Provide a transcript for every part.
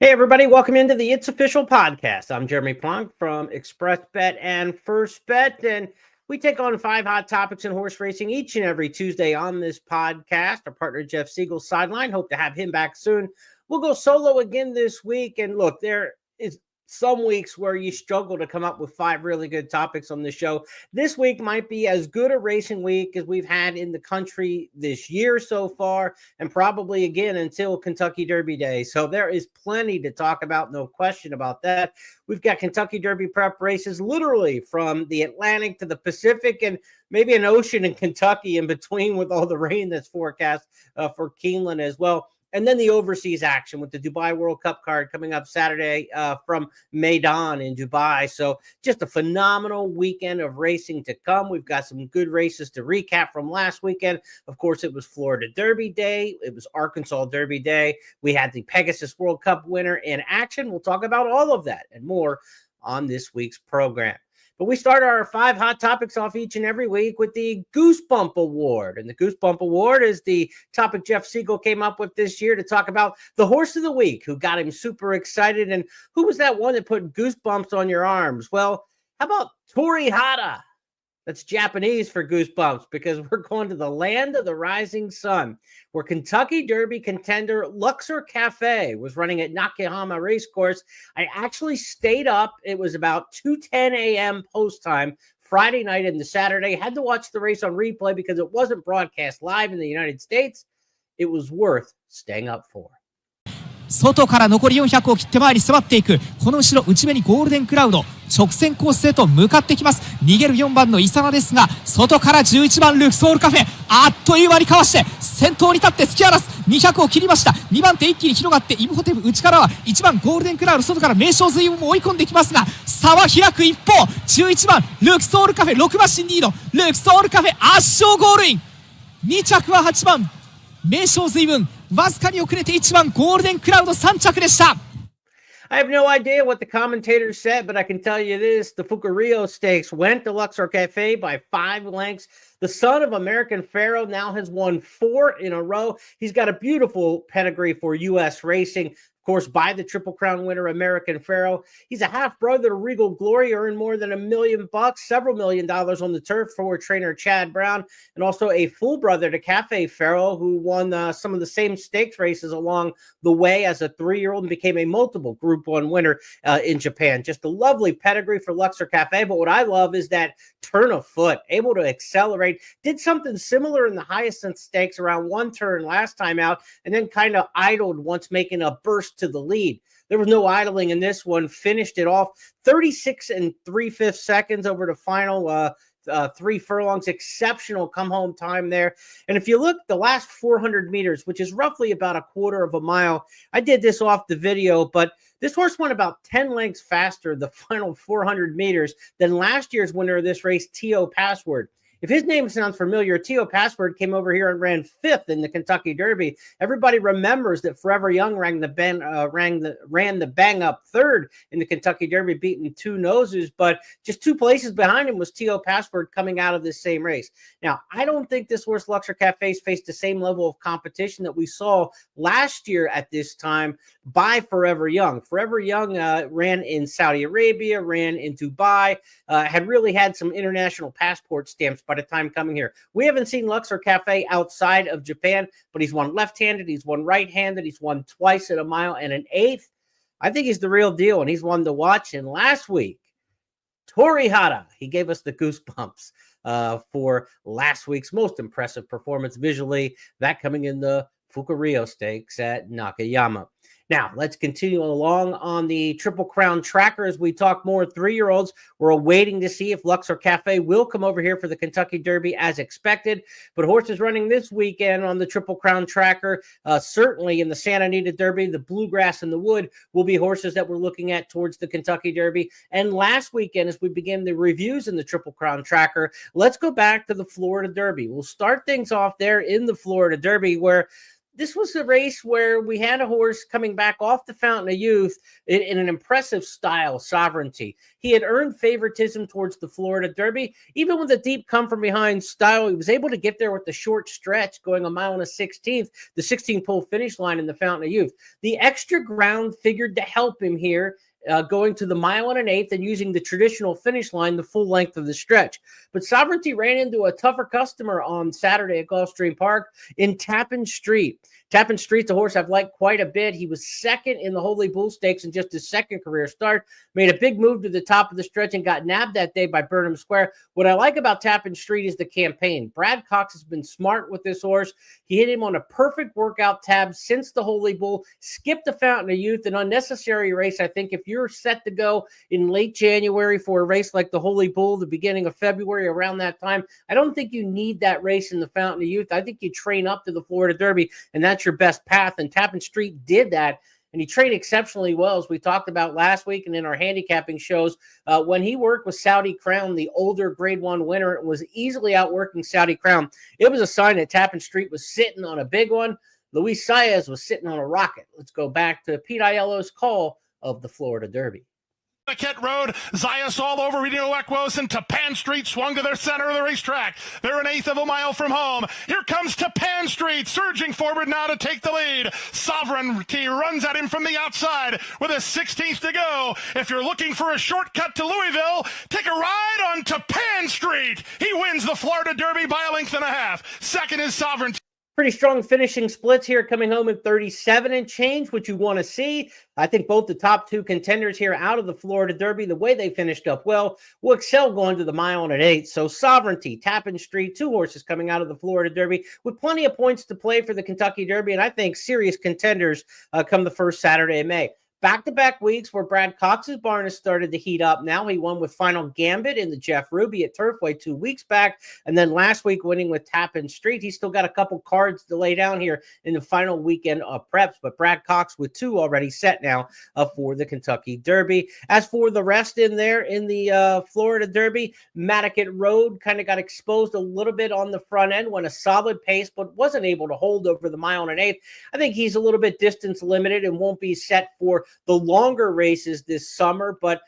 Hey, everybody, welcome into the It's Official podcast. I'm Jeremy Plonk from ExpressBet and FirstBet, and we take on 5 hot topics in horse racing each and every Tuesday on this podcast. Our partner, Jeff Siegel, sideline. Hope to have him back soon. We'll go solo again this week, and look, there is some weeks where you struggle to come up with 5 really good topics on the show. This week might be as good a racing week as we've had in the country this year so far, and probably again until Kentucky Derby Day. So there is plenty to talk about, no question about that. We've got Kentucky Derby prep races literally from the Atlantic to the Pacific, and maybe an ocean in Kentucky in between with all the rain that's forecast for Keeneland as well. And then the overseas action with the Dubai World Cup card coming up Saturday from Meydan in Dubai. So just a phenomenal weekend of racing to come. We've got some good races to recap from last weekend. Of course, it was Florida Derby Day. It was Arkansas Derby Day. We had the Pegasus World Cup winner in action. We'll talk about all of that and more on this week's program. But we start our 5 hot topics off each and every week with the Goosebump Award. And the Goosebump Award is the topic Jeff Siegel came up with this year to talk about the horse of the week, who got him super excited. And who was that one that put goosebumps on your arms? Well, how about Tori Hata? That's Japanese for goosebumps, because we're going to the land of the rising sun, where Kentucky Derby contender Luxor Cafe was running at Nakayama Racecourse. I actually stayed up. It was about 2:10 a.m. post time Friday night into Saturday. Had to watch the race on replay because it wasn't broadcast live in the United States. It was worth staying up for. 外から残り400を切って前に迫っていく。この後ろ内目にゴールデンクラウド直線コースへと向かってきます。逃げる4番のイサナですが、外から11番ルクソールカフェあっという間にかわして先頭に立って突き放す。200を切りました。2番手一気に広がってイムホテプ内からは1番ゴールデンクラウド外から名将随分も追い込んできますが、差は開く一方。11番ルクソールカフェ6馬身リード。ルクソールカフェ圧勝ゴールイン。2着は8番名将随分わずかに遅れて1番ゴールデンクラウド3着でした。I have no idea what the commentators said, but I can tell you this. The Fucarillo Stakes went to Luxor Cafe by 5 lengths. The son of American Pharoah now has won 4 in a row. He's got a beautiful pedigree for U.S. racing. Of course, by the Triple Crown winner, American Pharoah. He's a half-brother to Regal Glory, earned more than $1 million, several $1 million on the turf for trainer Chad Brown, and also a full brother to Cafe Pharoah, who won some of the same stakes races along the way as a 3-year-old and became a multiple Group 1 winner in Japan. Just a lovely pedigree for Luxor Cafe, but what I love is that turn of foot, able to accelerate, did something similar in the Hyacinth Stakes around 1 turn last time out, and then kind of idled once making a burst to the lead. There was no idling in this one, finished it off 36 3/5 seconds over the final 3 furlongs. Exceptional come home time there. And if you look the last 400 meters, which is roughly about a quarter of a mile, I did this off the video, but this horse went about 10 lengths faster the final 400 meters than last year's winner of this race, T.O. Password. If his name sounds familiar, T.O. Password came over here and ran 5th in the Kentucky Derby. Everybody remembers that Forever Young ran the bang-up 3rd in the Kentucky Derby, beating 2 noses, but just 2 places behind him was T.O. Password coming out of this same race. Now, I don't think this horse, Luxor Cafe, faced the same level of competition that we saw last year at this time by Forever Young. Forever Young ran in Saudi Arabia, ran in Dubai, had really had some international passport stamps by the time coming here. We haven't seen Luxor Cafe outside of Japan, but he's won left-handed, he's won right-handed, he's won twice at a mile and an 1/8. I think he's the real deal, and he's one to watch. And last week, Tori Hata, he gave us the goosebumps for last week's most impressive performance visually, that coming in the Fucarillo Stakes at Nakayama. Now, let's continue along on the Triple Crown tracker as we talk more 3-year-olds. We're waiting to see if Luxor Cafe will come over here for the Kentucky Derby as expected. But horses running this weekend on the Triple Crown tracker, certainly in the Santa Anita Derby, the Bluegrass and the Wood will be horses that we're looking at towards the Kentucky Derby. And last weekend, as we begin the reviews in the Triple Crown tracker, let's go back to the Florida Derby. We'll start things off there in the Florida Derby, where this was a race where we had a horse coming back off the Fountain of Youth in an impressive style, Sovereignty. He had earned favoritism towards the Florida Derby. Even with a deep come from behind style, he was able to get there with the short stretch, going a mile and a 16th, the 16-pole finish line in the Fountain of Youth. The extra ground figured to help him here, going to the mile and an eighth and using the traditional finish line the full length of the stretch. But Sovereignty ran into a tougher customer on Saturday at Gulfstream Park in Tappan Street. Tappan Street's a horse I've liked quite a bit. He was second in the Holy Bull Stakes in just his second career start, made a big move to the top of the stretch and got nabbed that day by Burnham Square. What I like about Tappan Street is the campaign. Brad Cox has been smart with this horse. He hit him on a perfect workout tab since the Holy Bull, skipped the Fountain of Youth, an unnecessary race. I think if you're set to go in late January for a race like the Holy Bull, the beginning of February, around that time, I don't think you need that race in the Fountain of Youth. I think you train up to the Florida Derby, and that's your best path. And Tappan Street did that, and he trained exceptionally well, as we talked about last week and in our handicapping shows. When he worked with Saudi Crown, the older Grade 1 winner, was easily outworking Saudi Crown. It was a sign that Tappan Street was sitting on a big one. Luis Saez was sitting on a rocket. Let's go back to Pete Aiello's call of the Florida Derby. Kent Road, Zayas all over Reno Equos, and Tappan Street swung to their center of the racetrack. They're an eighth of a mile from home. Here comes Tappan Street, surging forward now to take the lead. Sovereignty runs at him from the outside with a 16th to go. If you're looking for a shortcut to Louisville, take a ride on Tappan Street. He wins the Florida Derby by a length and a half. Second is Sovereignty. Pretty strong finishing splits here, coming home in 37 and change, which you want to see. I think both the top two contenders here out of the Florida Derby, the way they finished up well, will excel going to the mile and an eighth. So Sovereignty, Tappan Street, two horses coming out of the Florida Derby with plenty of points to play for the Kentucky Derby, and I think serious contenders come the first Saturday in May. Back-to-back weeks where Brad Cox's barn has started to heat up. Now he won with Final Gambit in the Jeff Ruby at Turfway 2 weeks back, and then last week winning with Tappan Street. He's still got a couple cards to lay down here in the final weekend of preps, but Brad Cox with two already set now for the Kentucky Derby. As for the rest in there in the Florida Derby, Matticat Road kind of got exposed a little bit on the front end, went a solid pace, but wasn't able to hold over the mile and an eighth. I think he's a little bit distance limited and won't be set for the longer races this summer, but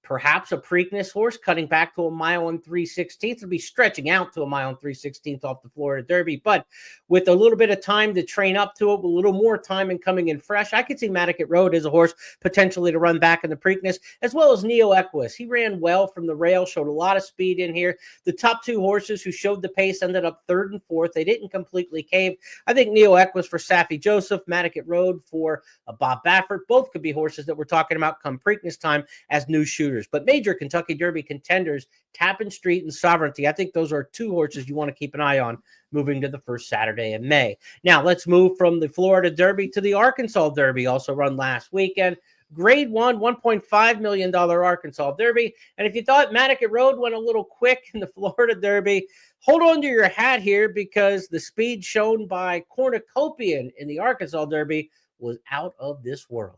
perhaps a Preakness horse cutting back to a mile and 3/16. It'll be stretching out to a mile and 3/16 off the Florida Derby, but with a little bit of time to train up to it, with a little more time and coming in fresh, I could see Matticat Road as a horse potentially to run back in the Preakness, as well as Neo Equus. He ran well from the rail, showed a lot of speed in here. The top two horses who showed the pace ended up third and fourth. They didn't completely cave. I think Neo Equus for Saffie Joseph, Matticat Road for Bob Baffert. Both could be horses that we're talking about come Preakness time as new shooters. But major Kentucky Derby contenders, Tappan Street and Sovereignty, I think those are two horses you want to keep an eye on moving to the first Saturday in May. Now, let's move from the Florida Derby to the Arkansas Derby, also run last weekend. Grade 1, $1.5 million Arkansas Derby. And if you thought Matticat Road went a little quick in the Florida Derby, hold on to your hat here, because the speed shown by Cornucopian in the Arkansas Derby was out of this world.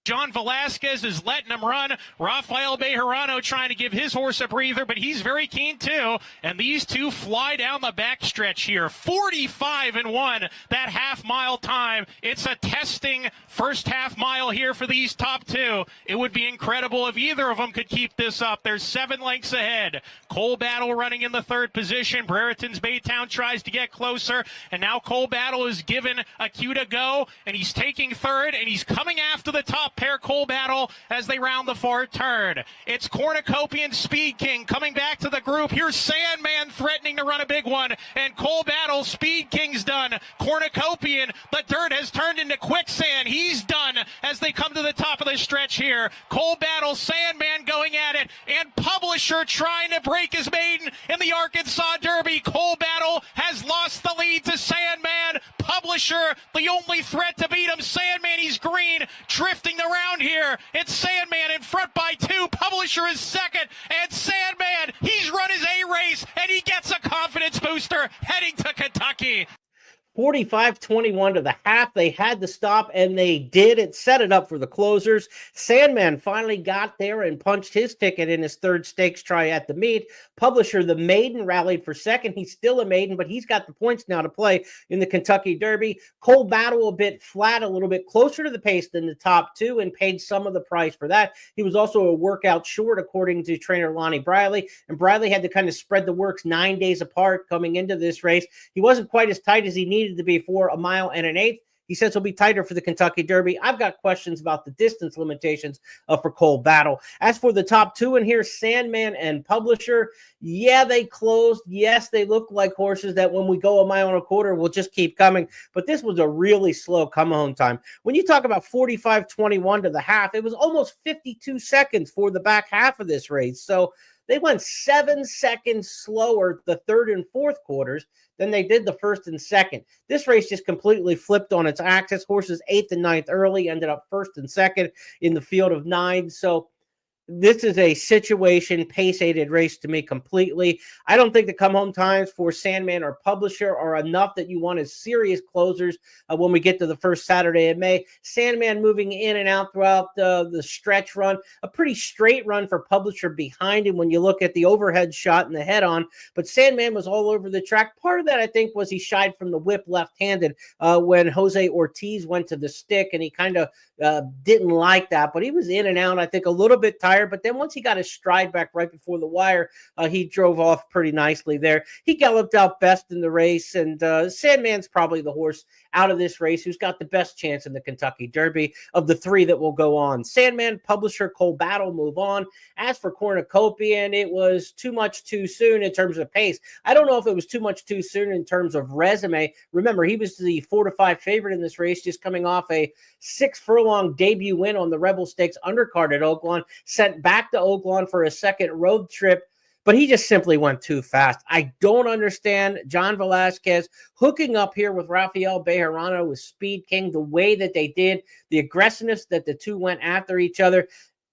John Velasquez is letting him run. Rafael Bejarano trying to give his horse a breather, but he's very keen too. And these two fly down the backstretch here. 45-1, that half-mile time. It's a testing first half-mile here for these top two. It would be incredible if either of them could keep this up. They're 7 lengths ahead. Cole Battle running in the third position. Brereton's Baytown tries to get closer, and now Cole Battle is given a cue to go, and he's taking third, and he's coming after the top pair, Cole Battle, as they round the far turn. It's Cornucopian Speed King coming back to the group. Here's Sandman threatening to run a big one, and Cole Battle, Speed King's done. Cornucopian, the dirt has turned into quicksand. He's done as they come to the top of the stretch here. Cole Battle, Sandman going at it, and Publisher trying to break his maiden in the Arkansas Derby. Cole Battle has lost the lead to Sandman. Publisher, the only threat to beat him. Sandman, he's green, drifting around here. It's Sandman in front by 2. Publisher is second, and Sandman, he's run his A race, and he gets a confidence booster heading to Kentucky. 45-21 to the half. They had to stop, and they did. It set it up for the closers. Sandman finally got there and punched his ticket in his third stakes try at the meet. Publisher, the maiden, rallied for second. He's still a maiden, but he's got the points now to play in the Kentucky Derby. Cole Battle a bit flat, a little bit closer to the pace than the top two, and paid some of the price for that. He was also a workout short, according to trainer Lonnie Briley, and Briley had to kind of spread the works 9 days apart coming into this race. He wasn't quite as tight as he needed to be for a mile and an eighth. He says he'll be tighter for the Kentucky Derby. I've got questions about the distance limitations for Cole Battle. As for the top two in here, Sandman and Publisher, yeah, they closed. Yes, they look like horses that when we go a mile and a quarter, will just keep coming. But this was a really slow come-home time. When you talk about 45-21 to the half, it was almost 52 seconds for the back half of this race. So they went 7 seconds slower the third and fourth quarters than they did the first and second. This race just completely flipped on its axis. Horses 8th and 9th early ended up 1st and 2nd in the field of 9. So this is a situation pace-aided race to me completely. I don't think the come-home times for Sandman or Publisher are enough that you want as serious closers when we get to the first Saturday of May. Sandman moving in and out throughout the stretch run. A pretty straight run for Publisher behind him when you look at the overhead shot and the head-on. But Sandman was all over the track. Part of that, I think, was he shied from the whip left-handed when Jose Ortiz went to the stick, and he kind of didn't like that. But he was in and out, I think, a little bit tired. But then once he got his stride back right before the wire, he drove off pretty nicely there. He galloped out best in the race, and Sandman's probably the horse out of this race who's got the best chance in the Kentucky Derby of the three that will go on. Sandman, Publisher, Cole Battle move on. As for Cornucopian, it was too much too soon in terms of pace. I don't know if it was too much too soon in terms of resume. Remember, he was the 4-5 favorite in this race, just coming off a 6-furlong debut win on the Rebel Stakes undercard at Oaklawn, sent back to Oaklawn for a second road trip, but he just simply went too fast. I don't understand John Velasquez hooking up here with Rafael Bejarano with Speed King the way that they did, the aggressiveness that the two went after each other.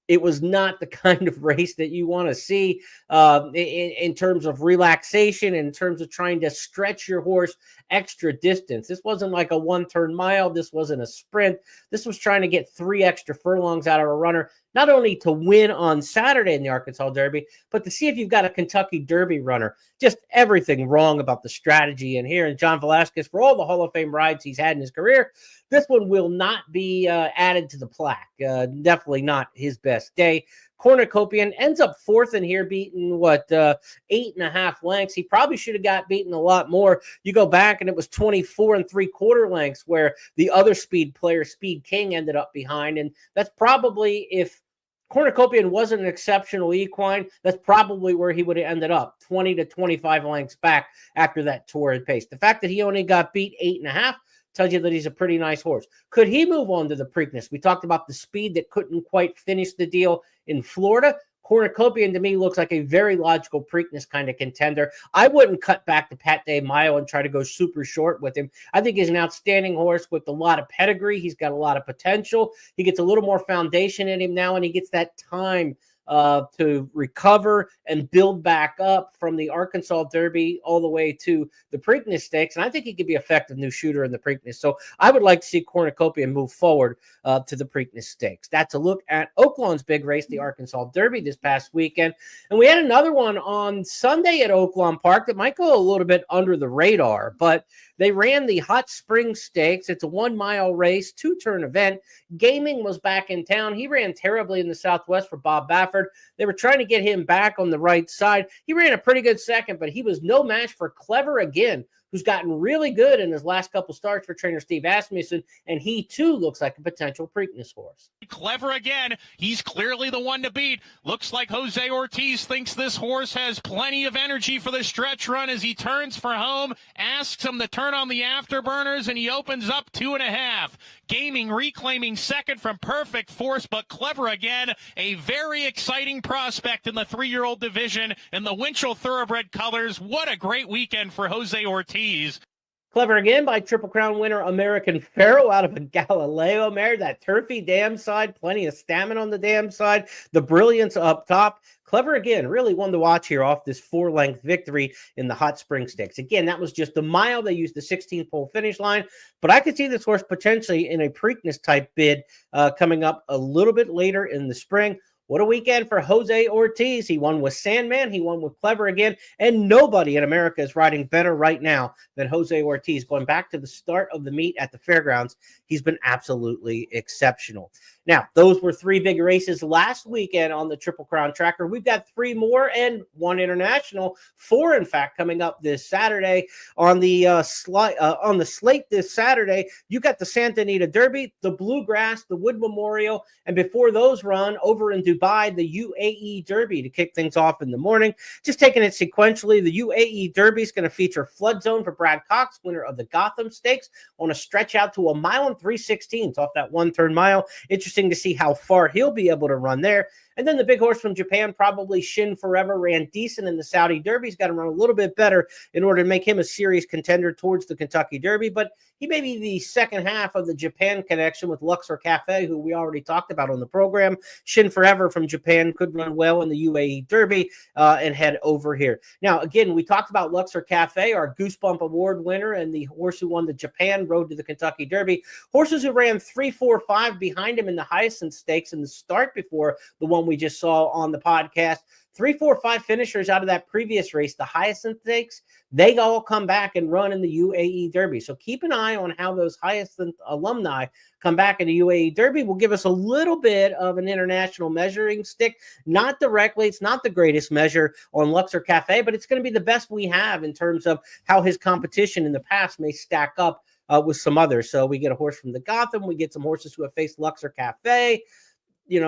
It was not the kind of race that you want to see in terms of relaxation, in terms of trying to stretch your horse extra distance. This wasn't like a one-turn mile. This wasn't a sprint. This was trying to get 3 extra furlongs out of a runner, not only to win on Saturday in the Arkansas Derby, but to see if you've got a Kentucky Derby runner. Just everything wrong about the strategy in here. And John Velasquez, for all the Hall of Fame rides he's had in his career, this one will not be added to the plaque. Definitely not his best day. Cornucopian ends up 4th in here, beaten 8.5 lengths. He probably should have got beaten a lot more. You go back and it was 24 3/4 lengths where the other speed player, Speed King, ended up behind. And that's probably, if Cornucopian wasn't an exceptional equine, that's probably where he would have ended up, 20 to 25 lengths back after that torrid pace. The fact that he only got beat 8.5 tells you that he's a pretty nice horse. Could he move on to the Preakness? We talked about the speed that couldn't quite finish the deal in Florida. Cornucopian to me looks like a very logical Preakness kind of contender. I wouldn't cut back to Pat Day Mayo and try to go super short with him. I think he's an outstanding horse with a lot of pedigree. He's got a lot of potential. He gets a little more foundation in him now, and he gets that time to recover and build back up from the Arkansas Derby all the way to the Preakness Stakes. And I think he could be an effective new shooter in the Preakness. So I would like to see Cornucopian move forward to the Preakness Stakes. That's a look at Oaklawn's big race, the Arkansas Derby, this past weekend. And we had another one on Sunday at Oaklawn Park that might go a little bit under the radar, but they ran the Hot Springs Stakes. It's a 1-mile race, 2-turn event. Gaming was back in town. He ran terribly in the Southwest for Bob Baffert. They were trying to get him back on the right side. He ran a pretty good second, but he was no match for Clever Again, who's gotten really good in his last couple starts for trainer Steve Asmussen, and he too looks like a potential Preakness horse. Clever Again, he's clearly the one to beat. Looks like Jose Ortiz thinks this horse has plenty of energy for the stretch run as he turns for home, asks him to turn on the afterburners, and he opens up 2.5. Gaming reclaiming second from Perfect Force, but Clever Again, a very exciting prospect in the 3-year-old division in the Winchell Thoroughbred colors. What a great weekend for Jose Ortiz. Clever Again by Triple Crown winner American Pharaoh out of a Galileo mare. That turfy dam side, plenty of stamina on the dam side. The brilliance up top. Clever Again, really one to watch here off this 4-length victory in the Hot Spring Stakes. Again, that was just a mile. They used the 16th pole finish line, but I could see this horse potentially in a Preakness type bid coming up a little bit later in the spring. What a weekend for Jose Ortiz. He won with Sandman. He won with Clever Again. And nobody in America is riding better right now than Jose Ortiz. Going back to the start of the meet at the fairgrounds, he's been absolutely exceptional. Now, those were 3 big races last weekend on the Triple Crown tracker. We've got 3 more and 1 international, 4 in fact, coming up this Saturday on the slate this Saturday. You got the Santa Anita Derby, the Bluegrass, the Wood Memorial, and before those run over in Dubai, the UAE Derby to kick things off in the morning. Just taking it sequentially, the UAE Derby is going to feature Flood Zone for Brad Cox, winner of the Gotham Stakes, on a stretch out to 1 mile and 3/16 off that 1/3 mile. Interesting to see how far he'll be able to run there. And then the big horse from Japan, probably Shin Forever, ran decent in the Saudi Derby. He's got to run a little bit better in order to make him a serious contender towards the Kentucky Derby. But he may be the second half of the Japan connection with Luxor Cafe, who we already talked about on the program. Shin Forever from Japan could run well in the UAE Derby and head over here. Now, again, we talked about Luxor Cafe, our Goosebump Award winner, and the horse who won the Japan Road to the Kentucky Derby. Horses who ran 3, 4, 5 behind him in the Hyacinth Stakes in the start before the one we just saw on the podcast. 3, 4, 5 finishers out of that previous race, the Hyacinth Stakes, they all come back and run in the UAE Derby. So keep an eye on how those Hyacinth alumni come back in the UAE Derby. Will give us a little bit of an international measuring stick. Not directly, it's not the greatest measure on Luxor Cafe, but it's going to be the best we have in terms of how his competition in the past may stack up with some others. So we get a horse from the Gotham. We get some horses who have faced Luxor Cafe.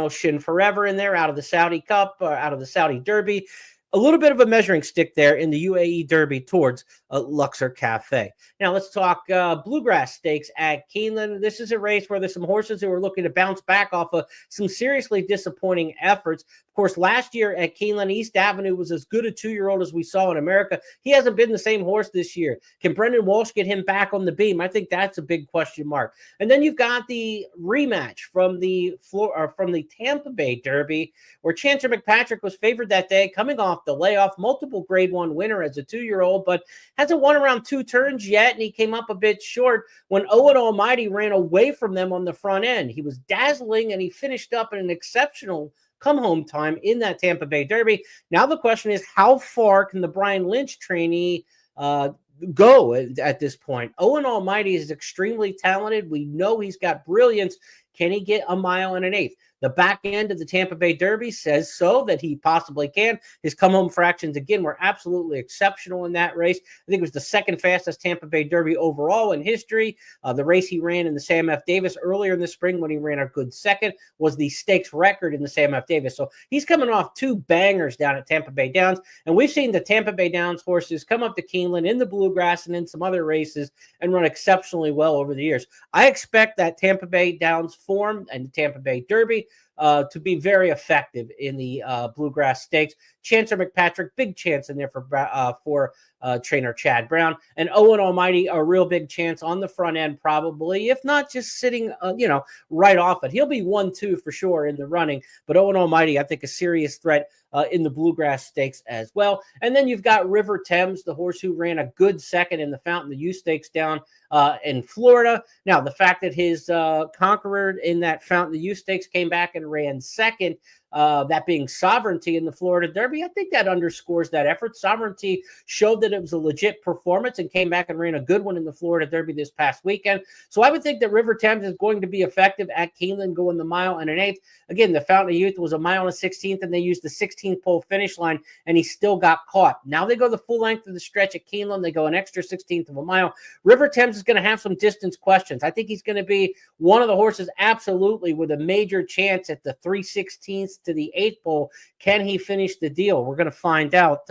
Shin Forever in there out of the Saudi Cup, out of the Saudi Derby. A little bit of a measuring stick there in the UAE Derby towards Luxor Cafe. Now let's talk Bluegrass Stakes at Keeneland. This is a race where there's some horses who are looking to bounce back off of some seriously disappointing efforts. Of course, last year at Keeneland, East Avenue was as good a 2-year-old as we saw in America. He hasn't been the same horse this year. Can Brendan Walsh get him back on the beam? I think that's a big question mark. And then you've got the rematch from the Tampa Bay Derby, where Chancer McPatrick was favored that day, coming off the layoff, multiple grade 1 winner as a 2-year-old, but hasn't won around 2 turns yet, and he came up a bit short when Owen Almighty ran away from them on the front end. He was dazzling, and he finished up in an exceptional come-home time in that Tampa Bay Derby. Now the question is, how far can the Brian Lynch trainee go at this point? Owen Almighty is extremely talented. We know he's got brilliance. Can he get 1 mile and an 1/8? The back end of the Tampa Bay Derby says so, that he possibly can. His come-home fractions, again, were absolutely exceptional in that race. I think it was the second fastest Tampa Bay Derby overall in history. The race he ran in the Sam F. Davis earlier in the spring when he ran a good second was the stakes record in the Sam F. Davis. So he's coming off 2 bangers down at Tampa Bay Downs. And we've seen the Tampa Bay Downs horses come up to Keeneland in the Bluegrass and in some other races and run exceptionally well over the years. I expect that Tampa Bay Downs form and the Tampa Bay Derby to be very effective in the Bluegrass Stakes. Chancer McPatrick, big chance in there for trainer Chad Brown. And Owen Almighty, a real big chance on the front end probably, if not just sitting, right off it. He'll be 1-2 for sure in the running. But Owen Almighty, I think, a serious threat in the Bluegrass Stakes as well. And then you've got River Thames, the horse who ran a good second in the Fountain of Youth Stakes down in Florida. Now, the fact that his conqueror in that Fountain of Youth Stakes came back and ran second, that being Sovereignty in the Florida Derby, I think that underscores that effort. Sovereignty showed that it was a legit performance and came back and ran a good one in the Florida Derby this past weekend. So I would think that River Thames is going to be effective at Keeneland, going the 1 mile and an 1/8. Again, the Fountain of Youth was 1 mile and a 16th, and they used the 16th pole finish line, and he still got caught. Now they go the full length of the stretch at Keeneland. They go an extra 16th of a mile. River Thames is going to have some distance questions. I think he's going to be one of the horses absolutely with a major chance at the 3/16 to the 8th pole. Can he finish the deal? We're going to find out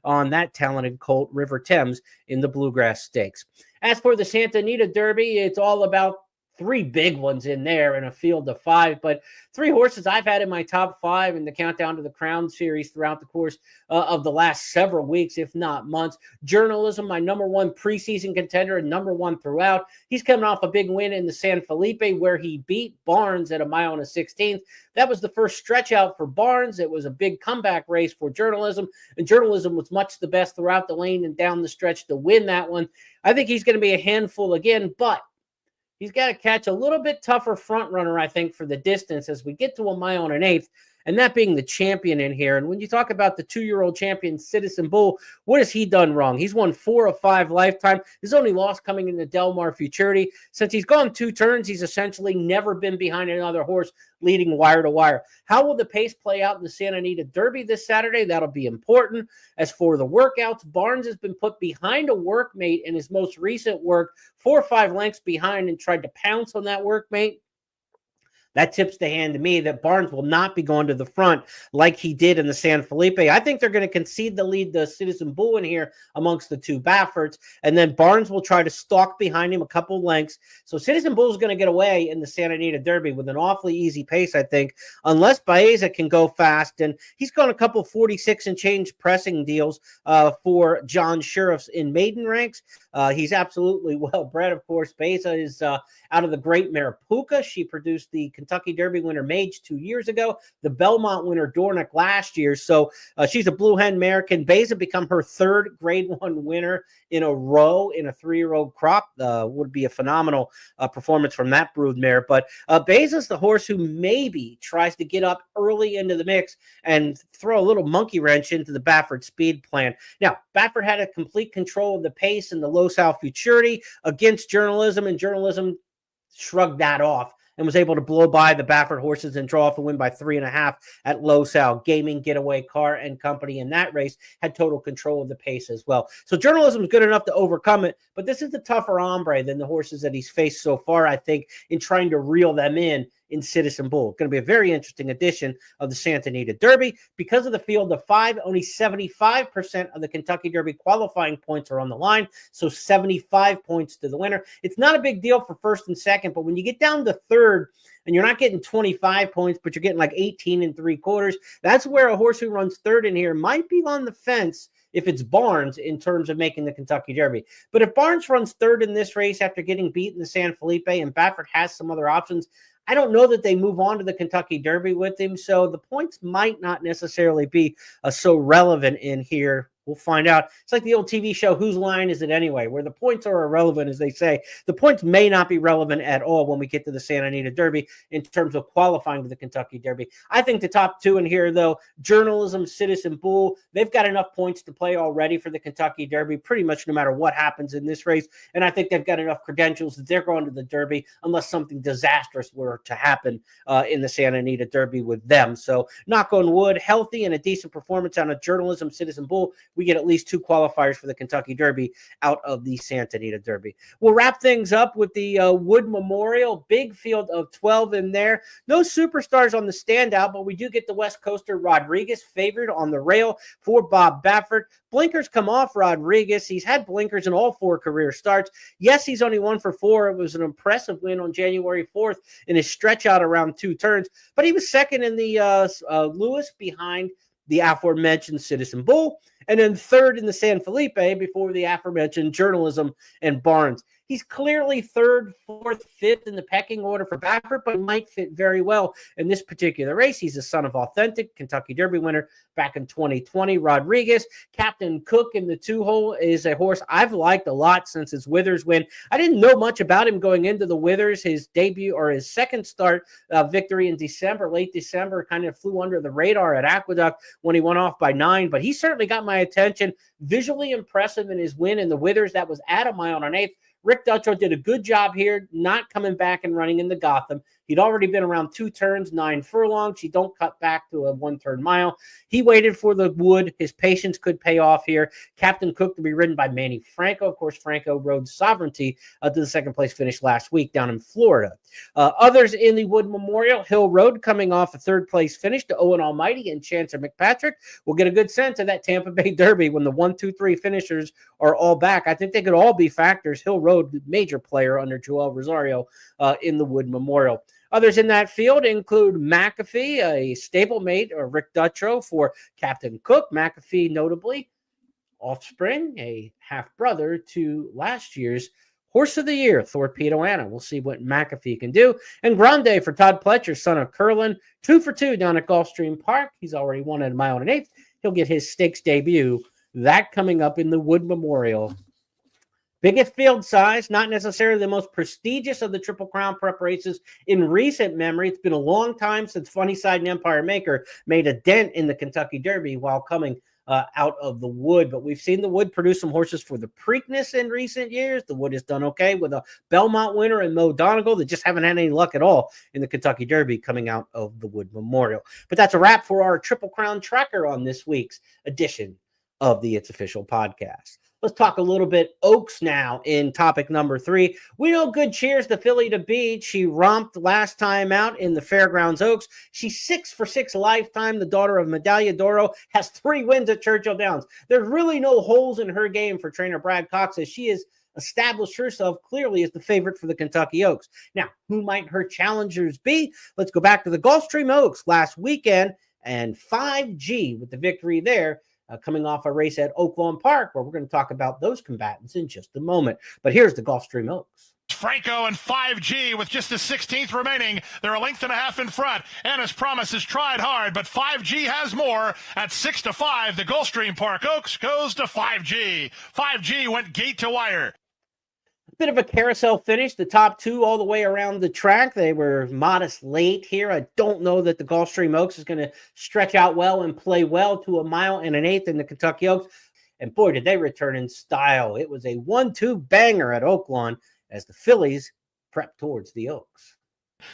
on that talented colt, River Thames, in the Bluegrass Stakes. As for the Santa Anita Derby, it's all about three big ones in there in a field of five, but three horses I've had in my top five in the Countdown to the Crown series throughout the course of the last several weeks, if not months. Journalism, my number one preseason contender and number one throughout. He's coming off a big win in the San Felipe where he beat Barnes at a mile and a 16th. That was the first stretch out for Barnes. It was a big comeback race for Journalism, and Journalism was much the best throughout the lane and down the stretch to win that one. I think he's going to be a handful again, but he's got to catch a little bit tougher front runner, I think, for the distance as we get to a mile and an eighth, and that being the champion in here. And when you talk about the 2-year-old champion, Citizen Bull, what has he done wrong? He's won 4 of 5 lifetime. His only loss coming in the Del Mar Futurity. Since he's gone 2 turns, he's essentially never been behind another horse leading wire to wire. How will the pace play out in the Santa Anita Derby this Saturday? That'll be important. As for the workouts, Barnes has been put behind a workmate in his most recent work, 4 or 5 lengths behind, and tried to pounce on that workmate. That tips the hand to me that Barnes will not be going to the front like he did in the San Felipe. I think they're going to concede the lead to Citizen Bull in here amongst the 2 Bafferts, and then Barnes will try to stalk behind him a couple lengths. So Citizen Bull is going to get away in the Santa Anita Derby with an awfully easy pace, I think, unless Baeza can go fast. And he's gone a couple 46 and change pressing deals for John Sheriffs in maiden ranks. He's absolutely well bred, of course. Baeza is out of the great mare Puka. She produced the Kentucky Derby winner Mage 2 years ago, the Belmont winner Dornick last year. So she's a blue hen mare. Can Baeza become her 3rd Grade 1 winner in a row in a 3-year-old crop? Would be a phenomenal performance from that brood mare. But Baeza's the horse who maybe tries to get up early into the mix and throw a little monkey wrench into the Baffert speed plan. Now, Baffert had a complete control of the pace in the Los Al Futurity against Journalism, and Journalism shrugged that off and was able to blow by the Baffert horses and draw off the win by 3.5 at Los Al. Gaming, Getaway, Car, and Company in that race had total control of the pace as well. So Journalism is good enough to overcome it, but this is the tougher hombre than the horses that he's faced so far, I think, in trying to reel them in Citizen Bull. Going to be a very interesting edition of the Santa Anita Derby. Because of the field of 5, only 75% of the Kentucky Derby qualifying points are on the line, so 75 points to the winner. It's not a big deal for 1st and 2nd, but when you get down to 3rd, and you're not getting 25 points, but you're getting like 18 3/4, that's where a horse who runs 3rd in here might be on the fence if it's Barnes in terms of making the Kentucky Derby. But if Barnes runs 3rd in this race after getting beat in the San Felipe and Baffert has some other options, I don't know that they move on to the Kentucky Derby with him, so the points might not necessarily be so relevant in here. We'll find out. It's like the old TV show, Whose Line Is It Anyway?, where the points are irrelevant, as they say. The points may not be relevant at all when we get to the Santa Anita Derby in terms of qualifying to the Kentucky Derby. I think the top 2 in here, though, Journalism, Citizen Bull, they've got enough points to play already for the Kentucky Derby, pretty much no matter what happens in this race. And I think they've got enough credentials that they're going to the Derby unless something disastrous were to happen in the Santa Anita Derby with them. So knock on wood, healthy and a decent performance on a Journalism, Citizen Bull, we get at least 2 qualifiers for the Kentucky Derby out of the Santa Anita Derby. We'll wrap things up with the Wood Memorial, big field of 12 in there. No superstars on the standout, but we do get the West Coaster Rodriguez favored on the rail for Bob Baffert. Blinkers come off Rodriguez. He's had blinkers in all 4 career starts. Yes, he's only 1 for 4. It was an impressive win on January 4th in his stretch out around 2 turns, but he was 2nd in the Lewis behind the aforementioned Citizen Bull, and then 3rd in the San Felipe before the aforementioned Journalism and Barnes. He's clearly 3rd, 4th, 5th in the pecking order for Baffert, but might fit very well in this particular race. He's a son of Authentic, Kentucky Derby winner back in 2020. Rodriguez, Captain Cook in the 2-hole, is a horse I've liked a lot since his Withers win. I didn't know much about him going into the Withers. His debut or his 2nd start victory in December, late December, kind of flew under the radar at Aqueduct when he went off by 9, but he certainly got my attention. Visually impressive in his win in the Withers. That was at a mile and an eighth. Rick Duttrow did a good job here, not coming back and running in the Gotham. He'd already been around 2 turns, 9 furlongs. She don't cut back to a 1-turn mile. He waited for the wood. His patience could pay off here. Captain Cook to be ridden by Manny Franco. Of course, Franco rode Sovereignty to the second place finish last week down in Florida. Others in the Wood Memorial, Hill Road coming off a third place finish to Owen Almighty and Chancer McPatrick. We'll get a good sense of that Tampa Bay Derby when the 1, 2, 3 finishers are all back. I think they could all be factors. Hill Road, major player under Joel Rosario in the Wood Memorial. Others in that field include McAfee, a stablemate, or Rick Dutrow for Captain Cook. McAfee, notably, offspring, a half-brother to last year's Horse of the Year, Torpedo Anna. We'll see what McAfee can do. And Grande for Todd Pletcher, son of Curlin, 2 for 2 down at Gulfstream Park. He's already won at a mile and 1/8. He'll get his stakes debut. That coming up in the Wood Memorial. Biggest field size, not necessarily the most prestigious of the Triple Crown prep races in recent memory. It's been a long time since Funnyside and Empire Maker made a dent in the Kentucky Derby while coming out of the Wood. But we've seen the Wood produce some horses for the Preakness in recent years. The Wood has done okay with a Belmont winner and Mo Donegal that just haven't had any luck at all in the Kentucky Derby coming out of the Wood Memorial. But that's a wrap for our Triple Crown tracker on this week's edition of the It's Official podcast. Let's talk a little bit Oaks now in topic number 3. We know Good Cheer's the filly to beat. She romped last time out in the Fairgrounds Oaks. She's 6 for 6 lifetime. The daughter of Medaglia d'Oro has 3 wins at Churchill Downs. There's really no holes in her game for trainer Brad Cox, as she has established herself clearly as the favorite for the Kentucky Oaks. Now, who might her challengers be? Let's go back to the Gulfstream Oaks last weekend, and 5G with the victory there. Coming off a race at Oaklawn Park, where we're going to talk about those combatants in just a moment. But here's the Gulfstream Oaks. Franco and 5G with just a 16th remaining. They're a length and a half in front. And as promised, has tried hard, but 5G has more. At 6-5, the Gulfstream Park Oaks goes to 5G. 5G went gate to wire. Bit of a carousel finish. The top 2 all the way around the track. They were modest late here. I don't know that the Gulfstream Oaks is going to stretch out well and play well to a mile and 1/8 in the Kentucky Oaks. And boy, did they return in style. It was a 1-2 banger at Oaklawn as the fillies prep towards the Oaks.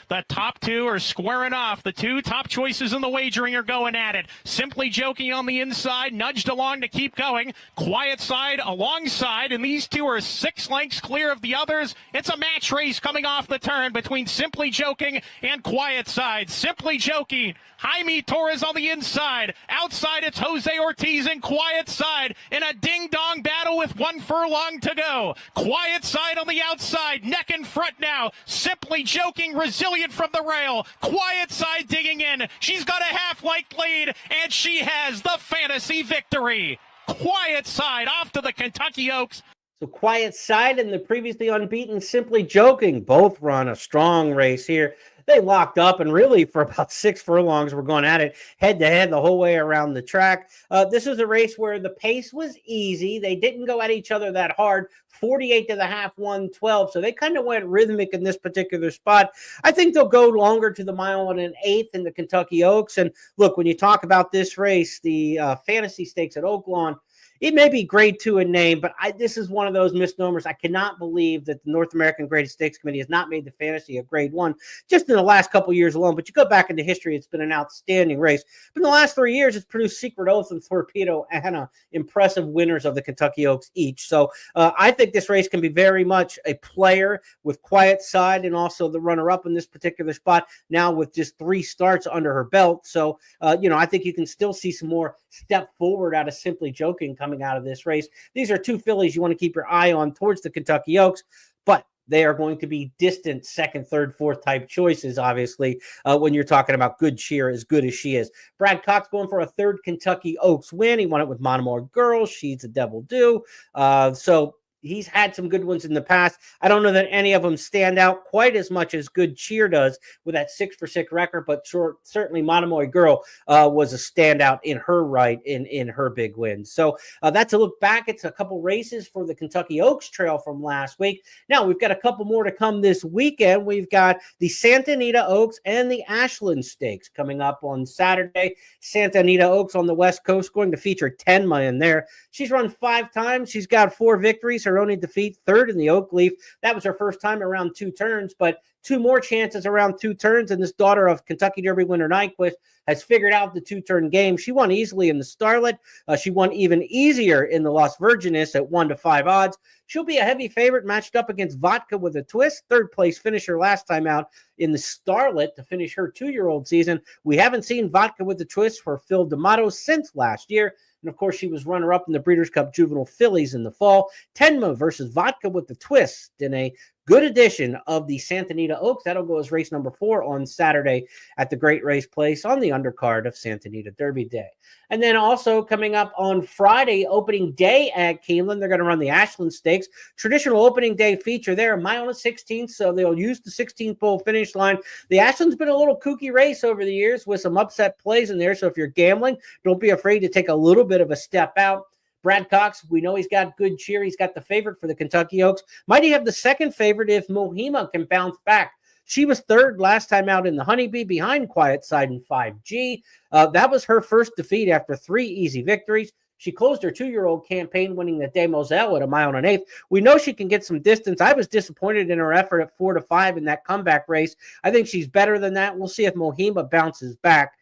The top 2 are squaring off. The 2 top choices in the wagering are going at it. Simply Joking on the inside, nudged along to keep going. Quiet Side alongside, and these 2 are 6 lengths clear of the others. It's a match race coming off the turn between Simply Joking and Quiet Side. Simply Joking, Jaime Torres on the inside. Outside, it's Jose Ortiz and Quiet Side in a ding-dong battle with 1 furlong to go. Quiet Side on the outside, neck and front now. Simply Joking, resilient from the rail. Quiet Side digging in. She's got a half-length lead, and she has the fantasy victory. Quiet Side off to the Kentucky Oaks. So Quiet Side and the previously unbeaten Simply Joking both run a strong race here. They locked up, and really for about 6 furlongs, we're going at it head-to-head the whole way around the track. This was a race where the pace was easy. They didn't go at each other that hard. 48 to the half, 112. So they kind of went rhythmic in this particular spot. I think they'll go longer to the mile and 1/8 in the Kentucky Oaks. And look, when you talk about this race, the fantasy stakes at Oaklawn, it may be grade 2 in name, but this is one of those misnomers. I cannot believe that the North American Greatest Stakes Committee has not made the fantasy a grade 1 just in the last couple of years alone. But you go back into history, it's been an outstanding race. But in the last 3 years, it's produced Secret Oath and Torpedo Anna, impressive winners of the Kentucky Oaks each. So I think this race can be very much a player with Quiet Side and also the runner-up in this particular spot now with just 3 starts under her belt. So, I think you can still see some more step forward out of Simply Joking coming out of this race. These are 2 fillies you want to keep your eye on towards the Kentucky Oaks, but they are going to be distant second, third, fourth type choices, obviously, when you're talking about Good Cheer, as good as she is. Brad Cox going for a 3rd Kentucky Oaks win. He won it with Monomoy Girl. She's a Devil Do. So he's had some good ones in the past. I don't know that any of them stand out quite as much as Good Cheer does with that 6 for 6 record, but certainly Monomoy Girl was a standout in her right in her big win. So that's a look back. It's a couple races for the Kentucky Oaks Trail from last week. Now we've got a couple more to come this weekend. We've got the Santa Anita Oaks and the Ashland Stakes coming up on Saturday. Santa Anita Oaks on the West Coast going to feature 10 million there. She's run 5 times. She's got 4 victories. Her only defeat, 3rd in the Oak Leaf. That was her first time around 2 turns, but 2 more chances around 2 turns, and this daughter of Kentucky Derby winner Nyquist has figured out the 2-turn game. She won easily in the Starlet. She won even easier in the Las Virgenes at 1-5 odds. She'll be a heavy favorite matched up against Vodka with a Twist, third place finisher last time out in the Starlet to finish her 2-year-old season. We haven't seen Vodka with a Twist for Phil D'Amato since last year. And, of course, she was runner-up in the Breeders' Cup Juvenile Fillies in the fall. Tenma versus Vodka with the Twist in a good edition of the Santa Anita Oaks. That'll go as race number 4 on Saturday at the Great Race Place on the undercard of Santa Anita Derby Day. And then also coming up on Friday, opening day at Keeneland, they're going to run the Ashland Stakes. Traditional opening day feature there, a mile and 16th, so they'll use the 16th pole finish line. The Ashland's been a little kooky race over the years with some upset plays in there, so if you're gambling, don't be afraid to take a little bit of a step out. Brad Cox, we know he's got good cheer. He's got the favorite for the Kentucky Oaks. Might he have the second favorite if Mohima can bounce back? She was third last time out in the Honeybee behind Quiet Side and 5G. That was her first defeat after 3 easy victories. She closed her 2-year-old campaign winning the De Moselle at a mile and 1/8. We know she can get some distance. I was disappointed in her effort at 4-5 in that comeback race. I think she's better than that. We'll see if Mohima bounces back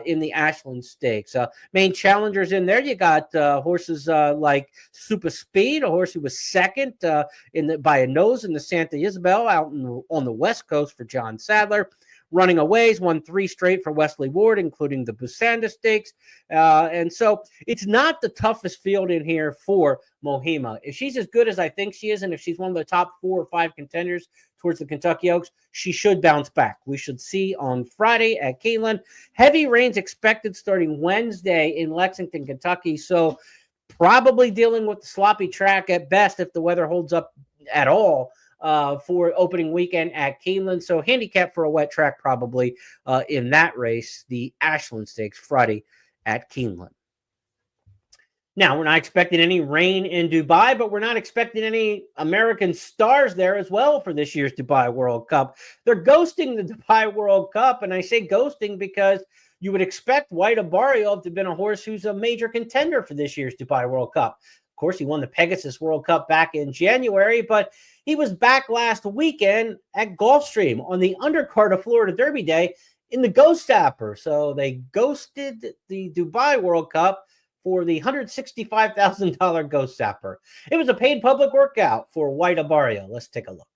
in the Ashland Stakes. Main challengers in there, you got horses like Super Speed, a horse who was second by a nose in the Santa Isabel out on the West Coast for John Sadler. Running Aways won 3 straight for Wesley Ward, including the Busanda Stakes. And so it's not the toughest field in here for Mohima. If she's as good as I think she is, and if she's one of the top 4 or 5 contenders towards the Kentucky Oaks, she should bounce back. We should see on Friday at Keeneland. Heavy rains expected starting Wednesday in Lexington, Kentucky. So probably dealing with the sloppy track at best if the weather holds up at all for opening weekend at Keeneland. So handicap for a wet track probably in that race, the Ashland Stakes Friday at Keeneland. Now, we're not expecting any rain in Dubai, but we're not expecting any American stars there as well for this year's Dubai World Cup. They're ghosting the Dubai World Cup, and I say ghosting because you would expect White Abarrio to have been a horse who's a major contender for this year's Dubai World Cup. Of course, he won the Pegasus World Cup back in January, but he was back last weekend at Gulfstream on the undercard of Florida Derby Day in the Ghost Sapper. So they ghosted the Dubai World Cup for the $165,000 Ghost Sapper. It was a paid public workout for White Abarrio. Let's take a look.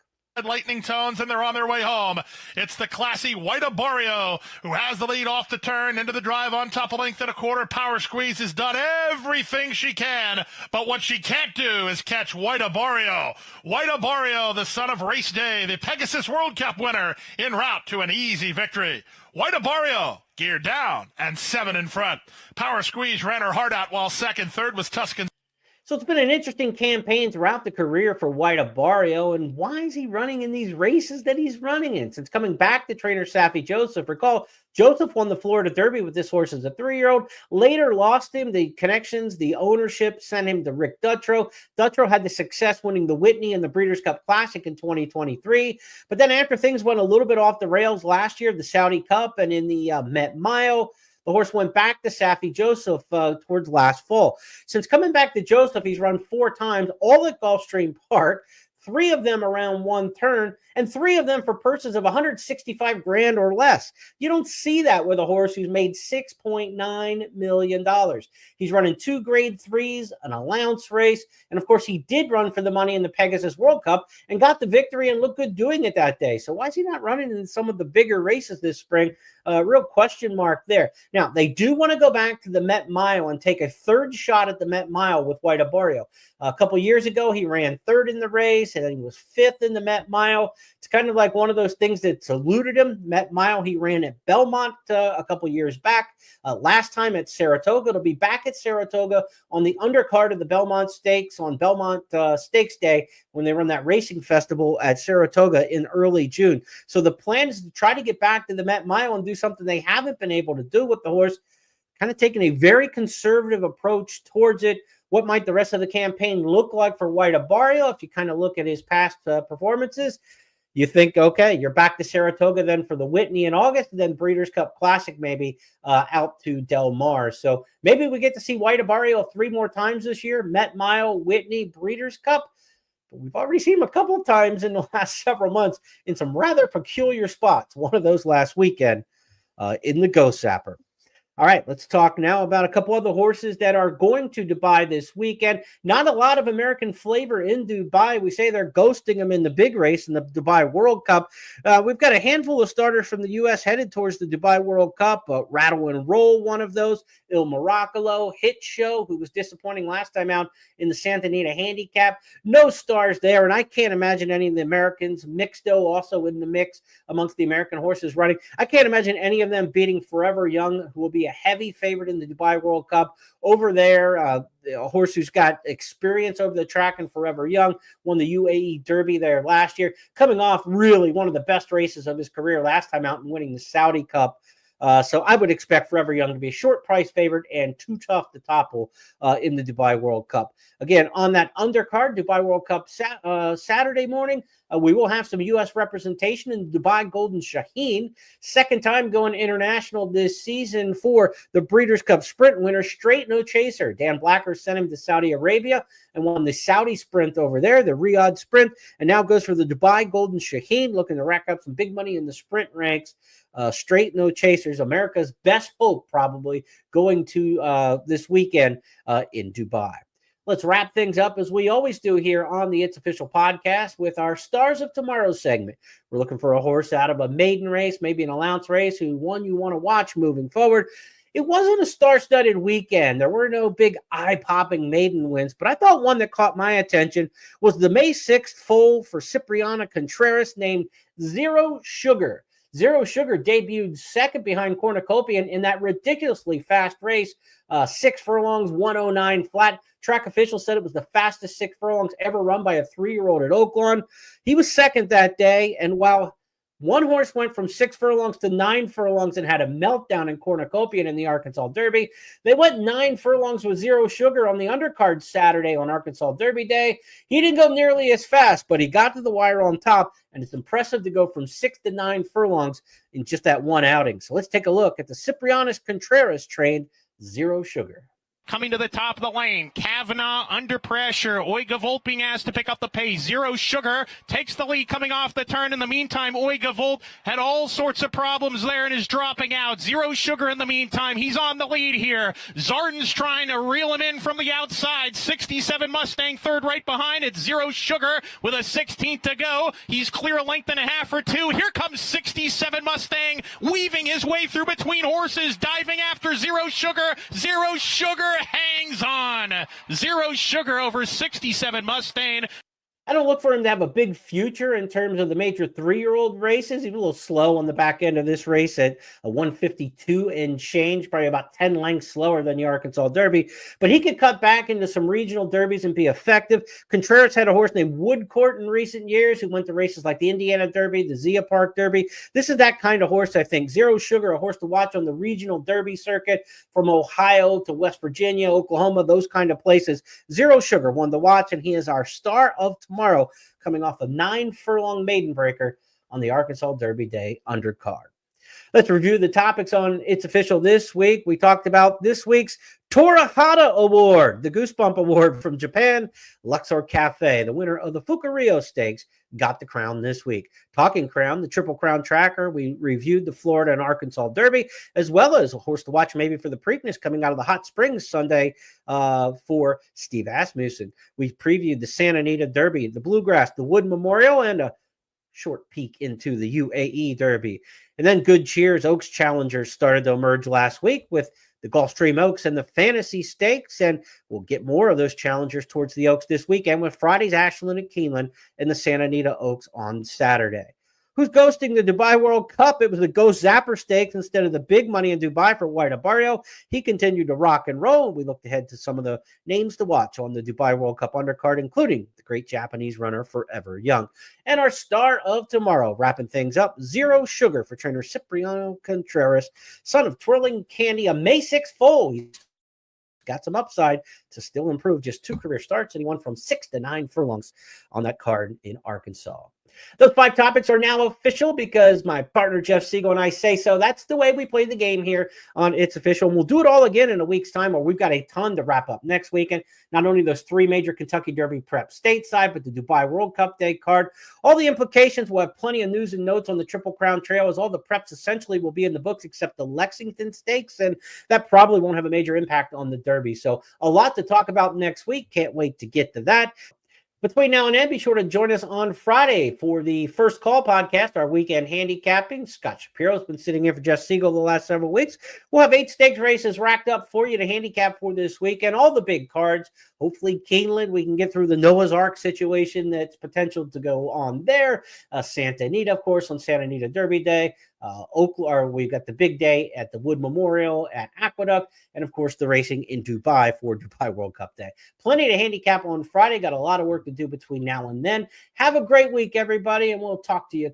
Lightning tones, and they're on their way home. It's the classy White Abarrio who has the lead off the turn into the drive on top of length and a quarter. Power Squeeze has done everything she can, but what she can't do is catch White Abarrio. White Abarrio, the son of Race Day, the Pegasus World Cup winner, en route to an easy victory. White Abarrio, geared down and 7 in front. Power Squeeze ran her heart out while second. Third was Tuscan. So it's been an interesting campaign throughout the career for White Abarrio. And why is he running in these races that he's running in? Since coming back to trainer Saffie Joseph, recall, Joseph won the Florida Derby with this horse as a 3-year-old, later lost him. The connections, the ownership sent him to Rick Dutrow. Dutrow had the success winning the Whitney and the Breeders' Cup Classic in 2023. But then after things went a little bit off the rails last year, the Saudi Cup and in the Met Mile, the horse went back to Saffie Joseph towards last fall. Since coming back to Joseph, he's run 4 times, all at Gulfstream Park, 3 of them around 1 turn, and 3 of them for purses of $165,000 or less. You don't see that with a horse who's made $6.9 million. He's running 2 grade 3s, an allowance race, and of course he did run for the money in the Pegasus World Cup and got the victory and looked good doing it that day. So why is he not running in some of the bigger races this spring? Real question mark there. Now, they do want to go back to the Met Mile and take a 3rd shot at the Met Mile with White Abarrio. A couple years ago, he ran 3rd in the race, and then he was 5th in the Met Mile. It's kind of like one of those things that eluded him. Met Mile, he ran at Belmont a couple years back. Last time at Saratoga. It'll be back at Saratoga on the undercard of the Belmont Stakes on Belmont Stakes Day when they run that racing festival at Saratoga in early June. So the plan is to try to get back to the Met Mile and do something they haven't been able to do with the horse, kind of taking a very conservative approach towards it. What might the rest of the campaign look like for White Abarrio? If you kind of look at his past performances, you think, okay, you're back to Saratoga then for the Whitney in August, and then Breeders' Cup Classic maybe out to Del Mar. So maybe we get to see White Abarrio 3 more times this year, Met Mile, Whitney, Breeders' Cup. but we've already seen him a couple of times in the last several months in some rather peculiar spots. One of those last weekend in the Ghost Zapper. All right, let's talk now about a couple of the horses that are going to Dubai this weekend. Not a lot of American flavor in Dubai. We say they're ghosting them in the big race in the Dubai World Cup. We've got a handful of starters from the U.S. headed towards the Dubai World Cup. Rattle and Roll, one of those. Il Miracolo, Hit Show, who was disappointing last time out in the Santa Anita Handicap. No stars there, and I can't imagine any of the Americans. Mixto also in the mix amongst the American horses running. I can't imagine any of them beating Forever Young, who will be a heavy favorite in the Dubai World Cup. Over there, a horse who's got experience over the track and Forever Young, won the UAE Derby there last year, coming off really one of the best races of his career last time out and winning the Saudi Cup. So I would expect Forever Young to be a short price favorite and too tough to topple in the Dubai World Cup. Again, on that undercard, Dubai World Cup Saturday morning, we will have some U.S. representation in Dubai Golden Shaheen. Second time going international this season for the Breeders' Cup Sprint winner, Straight No Chaser. Dan Blacker sent him to Saudi Arabia and won the Saudi Sprint over there, the Riyadh Sprint, and now goes for the Dubai Golden Shaheen, looking to rack up some big money in the sprint ranks. Straight No Chasers, America's best hope probably going to this weekend in Dubai. Let's wrap things up as we always do here on the It's Official podcast with our Stars of Tomorrow segment. We're looking for a horse out of a maiden race, maybe an allowance race, who one you want to watch moving forward. It wasn't a star-studded weekend. There were no big eye-popping maiden wins, but I thought one that caught my attention was the May 6th foal for Cipriana Contreras named Zero Sugar. Zero Sugar debuted second behind Cornucopian in that ridiculously fast race, 6 furlongs, 109 flat. Track officials said it was the fastest 6 furlongs ever run by a 3-year-old at Oaklawn. He was second that day, and while one horse went from 6 furlongs to 9 furlongs and had a meltdown in Cornucopian in the Arkansas Derby, they went 9 furlongs with Zero Sugar on the undercard Saturday on Arkansas Derby Day. He didn't go nearly as fast, but he got to the wire on top, and it's impressive to go from 6 to 9 furlongs in just that one outing. So let's take a look at the Cipriana Contreras trained Zero Sugar. Coming to the top of the lane, Kavanaugh under pressure. Oiga Volt being asked to pick up the pace. Zero Sugar takes the lead coming off the turn. In the meantime, Oiga Volt had all sorts of problems there and is dropping out. Zero Sugar in the meantime. He's on the lead here. Zarden's trying to reel him in from the outside. 67 Mustang third right behind. It's Zero Sugar with a 16th to go. He's clear a length and a half or two. Here comes 67 Mustang weaving his way through between horses, diving after Zero Sugar. Zero Sugar hangs on. Zero Sugar over 67 Mustang. I don't look for him to have a big future in terms of the major 3-year-old races. He's a little slow on the back end of this race at a 152 and change, probably about 10 lengths slower than the Arkansas Derby. But he could cut back into some regional derbies and be effective. Contreras had a horse named Woodcourt in recent years who went to races like the Indiana Derby, the Zia Park Derby. This is that kind of horse, I think. Zero Sugar, a horse to watch on the regional derby circuit from Ohio to West Virginia, Oklahoma, those kind of places. Zero Sugar, one to watch, and he is our star of tomorrow, coming off a 9 furlong maiden breaker on the Arkansas Derby Day undercard. Let's review the topics on It's Official this week. We talked about this week's Torahata Award, the Goosebump Award from Japan. Luxor Cafe, the winner of the Fukurio Stakes, got the crown this week. Talking crown, the Triple Crown Tracker, we reviewed the Florida and Arkansas Derby, as well as a horse to watch maybe for the Preakness coming out of the Hot Springs Sunday for Steve Asmussen. We previewed the Santa Anita Derby, the Bluegrass, the Wood Memorial, and a short peek into the UAE Derby. And then Good Cheers Oaks Challengers started to emerge last week with the Gulfstream Oaks and the Fantasy Stakes, and we'll get more of those challengers towards the Oaks this weekend with Friday's Ashland and Keeneland and the Santa Anita Oaks on Saturday. Who's ghosting the Dubai World Cup? It was the Ghost Zapper Stakes instead of the big money in Dubai for White Barrio. He continued to rock and roll. We looked ahead to some of the names to watch on the Dubai World Cup undercard, including the great Japanese runner Forever Young. And our star of tomorrow, wrapping things up, Zero Sugar for trainer Cipriano Contreras, son of Twirling Candy, a May 6th foal. He's got some upside to still improve. Just 2 career starts, and he won from 6 to 9 furlongs on that card in Arkansas. Those 5 topics are now official because my partner Jeff Siegel and I say so. That's the way we play the game here on It's Official. And we'll do it all again in a week's time, where we've got a ton to wrap up next weekend. Not only those 3 major Kentucky Derby prep stateside, but the Dubai World Cup Day card. All the implications. We'll have plenty of news and notes on the Triple Crown Trail, as all the preps essentially will be in the books except the Lexington Stakes, and that probably won't have a major impact on the Derby. So a lot to talk about next week. Can't wait to get to that. Between now and then, be sure to join us on Friday for the First Call podcast, our weekend handicapping. Scott Shapiro's been sitting in for Jeff Siegel the last several weeks. We'll have 8 stakes races racked up for you to handicap for this weekend. All the big cards. Hopefully, Keeneland, we can get through the Noah's Ark situation that's potential to go on there. Santa Anita, of course, on Santa Anita Derby Day. We've got the big day at the Wood Memorial at Aqueduct, and of course the racing in Dubai for Dubai World Cup Day. Plenty to handicap on Friday. Got a lot of work to do between now and then. Have a great week, everybody, and we'll talk to you.